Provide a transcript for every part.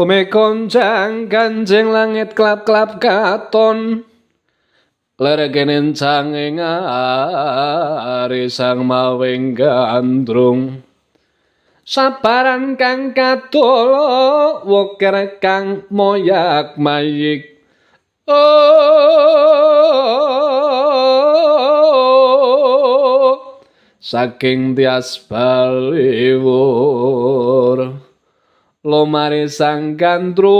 Pemekonjang kanjeng langit klap-klap katon Lergenen canging arisang mawing gandrung Sabaran kang kadolo woker kang moyak mayik saking tias baliwur lomare sang gandrung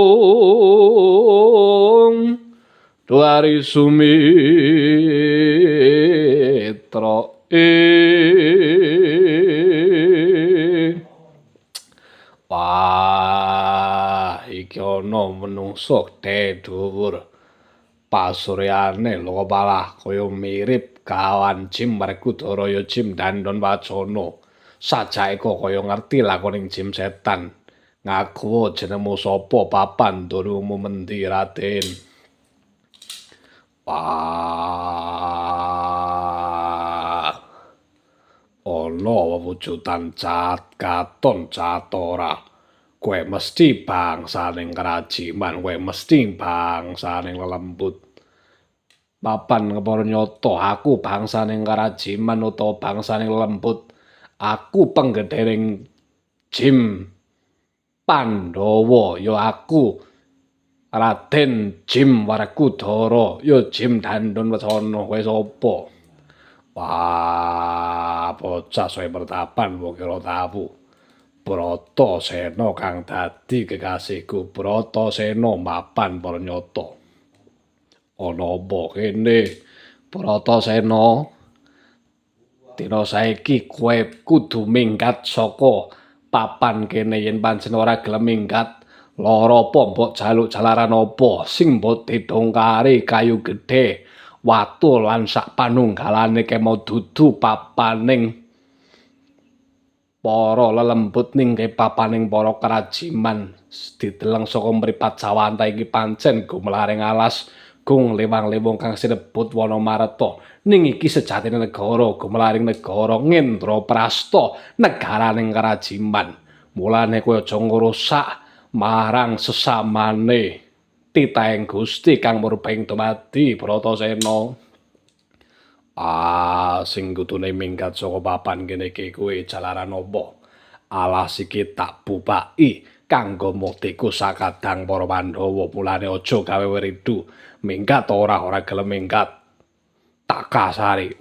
duari sumitra wah iki ana menungsa dhuwur pasuryane lho malah kaya mirip kawan Jim Werkudara ya Jim Dandon Wacana sajake kok kaya ngerti lakoning Jim Setan ngaku jenengmu sapa papan durungmu mendi Raden wah ana wewujudan cat katon catora kowe mesti bangsaning kerajiman kowe mesti bangsaning lelembut papan ngepara nyata aku bangsaning kerajiman utawa bangsaning lembut aku penggedhering Jim Pandhawa ya aku Raden Jim Werkudara ya Jim Dandon Wacana kowe sapa wah bocah soe pertapan mbok kira tahu Bratasena kang dadi kekasihku Bratasena mapan para nyata ana apa kene Bratasena dina saiki kowe kudu minggat saka papan kene yen pancen ora gelem minggat lara apa mbok jaluk jalaran apa sing mbok didongkari kayu gedhe watu lan sak panunggalane kemo dudu papaning para lelembut ning papaning para kerajiman dideleng saka mripat sawanta iki pancen gumelaring alas gung lewang-lewong kang sinebut wana mareta ning iki sejatine negara gumelaring negara Ngendraprasta negaraning kerajiman mulane kowe aja ngrusak marang sesamane titahing Gusti kang murbeng dumadi Bratasena sing kudune minggat saka papan kene iki kuwi jalaran apa alas iki tak bupaki kanggo muktiku sakadang para Pandhawa mulane aja gawe wiridu minggat ora gelem minggat tak kasari